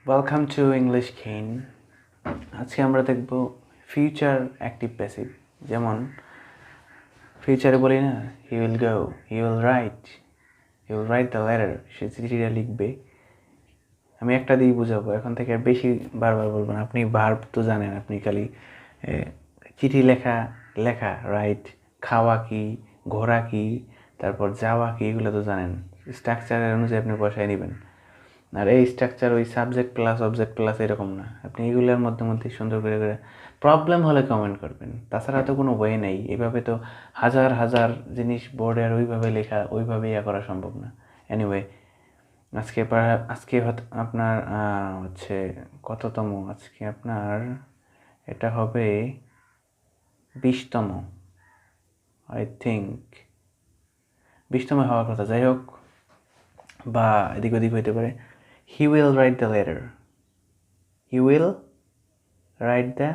Welcome to English Kane. আজকে আমরা দেখব ফিউচার অ্যাক্টিভ প্যাসিভ। যেমন ফিউচারে বলি না, he will go, he will write the letter, সে চিঠিটা লিখবে। আমি একটা দিয়ে বুঝাবো, এখন থেকে আর বেশি বারবার বলবো না। আপনি ভার্ব তো জানেন, আপনি খালি চিঠি লেখা রাইট, খাওয়া কি, ঘোরা কি, তারপর যাওয়া কি, এগুলো তো জানেন। স্ট্রাকচারের অনুযায়ী আপনি বসায় নেবেন। আর এই স্ট্রাকচার ওই সাবজেক্ট প্লাস অবজেক্ট প্লাস এরকম না, আপনি এগুলোর মধ্যে সুন্দর করে প্রবলেম হলে কমেন্ট করবেন। তাছাড়া তো কোনো ওয়ে নেই, এভাবে তো হাজার হাজার জিনিস বোর্ডে আর ওইভাবে লেখা ওইভাবে করা সম্ভব না। এনিওয়ে, আজকে আপনার হচ্ছে কততম, আজকে আপনার এটা হবে 20তম, আই থিঙ্ক 20তম হওয়ার কথা। যাই হোক, বা এদিক ওদিক হইতে পারে। He will write the letter. He will write the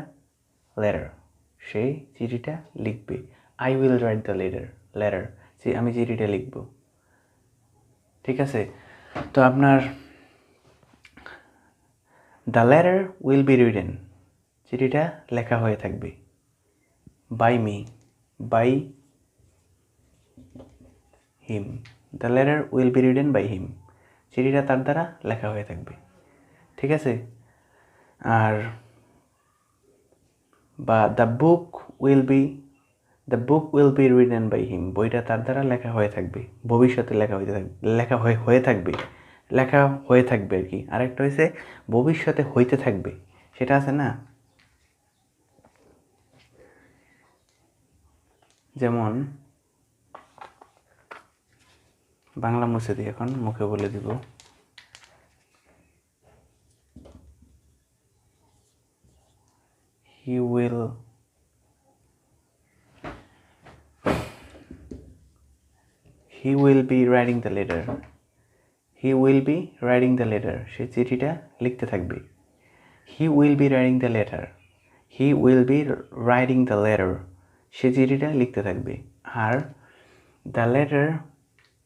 letter. সে চিঠিটা লিখবে। I will write the letter. আমি চিঠিটা লিখব। ঠিক আছে? তো আপনার the letter will be written. চিঠিটা লেখা হয়ে থাকবে। By me. By him. The letter will be written by him. চিঠিটা তার দ্বারা লেখা হয়ে থাকবে। ঠিক আছে? আর বা the book will be written by him, বইটা তার দ্বারা লেখা হয়ে থাকবে, ভবিষ্যতে লেখা হয়ে থাকবে আর কি। আরেকটা হয়েছে ভবিষ্যতে হইতে থাকবে, সেটা আছে না। যেমন বাংলা মুছে দিই, এখন মুখে বলে দিব। He will be writing the letter. He will be writing the letter. সে চিঠিটা লিখতে থাকবে। He will be writing the letter. He will be writing the letter. সে চিঠিটা লিখতে থাকবে। আর the letter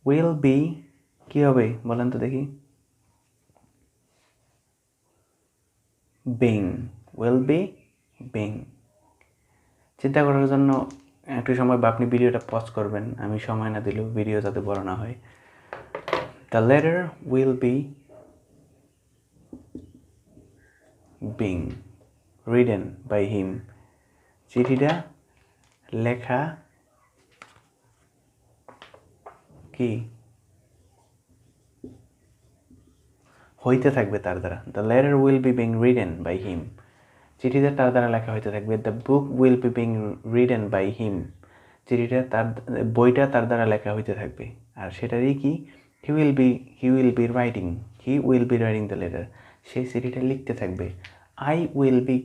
will be কি হবে বলেন তো দেখি? being. will be being. চিন্তা করার জন্য একটু সময় বা আপনি ভিডিওটা পজ করবেন, আমি সময় না দিলেও ভিডিও যাতে বড় না হয়। The letter will be being written by him. চিঠিটা লেখা কি হইতে থাকবে তার দ্বারা। The letter will be being written by him. চিঠিটা তার দ্বারা লেখা হইতে থাকবে। The book will be being written by him. বইটা তার দ্বারা লেখা হইতে থাকবে। আর সেটারই কি, he will be writing the letter. সেই চিঠিটা লিখতে থাকবে। I will be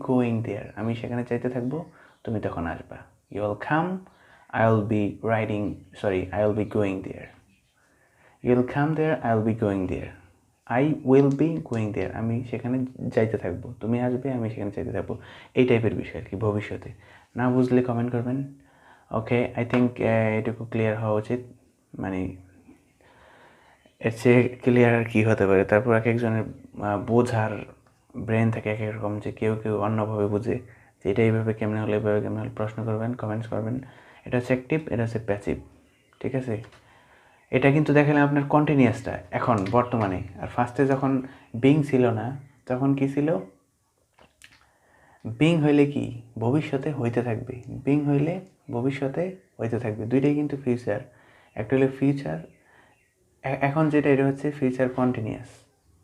going there. আমি সেখানে যাইতে থাকবো, তুমি তখন আসবা। You will come, I will be going there. You will come there, I will be going there. I will be going there. আমি সেখানে যাইতে থাকবো, তুমি আসবে, আমি সেখানে যাইতে থাকবো। এই টাইপের বিষয় আর কি, ভবিষ্যতে। না বুঝলে কমেন্ট করবেন। ওকে, আই থিঙ্ক এটুকু ক্লিয়ার হওয়া উচিত। মানে এর চেয়ে ক্লিয়ার আর কী হতে পারে। তারপর এক একজনের বোঝার ব্রেন থাকে এক এক রকম, যে কেউ অন্যভাবে বুঝে যে এটা এইভাবে কেমনে হলে প্রশ্ন করবেন, কমেন্টস করবেন। এটা হচ্ছে অ্যাক্টিভ, এটা হচ্ছে প্যাসিভ। ঠিক আছে? এটা কিন্তু দেখালাম আপনার কন্টিনিউয়াসটা এখন বর্তমানে। আর ফার্স্টে যখন বিং ছিল না, তখন কি ছিল? বিং হইলে কি ভবিষ্যতে হইতে থাকবে, বিং হইলে ভবিষ্যতে হইতে থাকবে। দুইটাই কিন্তু ফিউচার। একটা হলো ফিউচার, এখন যেটা, এটা হচ্ছে ফিউচার কন্টিনিউয়াস।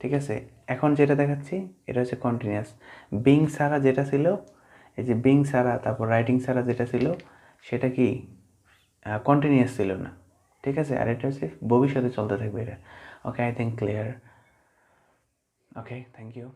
ঠিক আছে? এখন যেটা দেখাচ্ছি এটা হচ্ছে কন্টিনিউয়াস। বিং ছাড়া যেটা ছিল, এই যে বিং ছাড়া, তারপর রাইটিং ছাড়া যেটা ছিল, সেটা কি কন্টিনিউয়াস ছিল না। ঠিক আছে? আর এটা হচ্ছে ভবিষ্যতে চলতে থাকবে এটা। Okay, I think clear. Okay, thank you.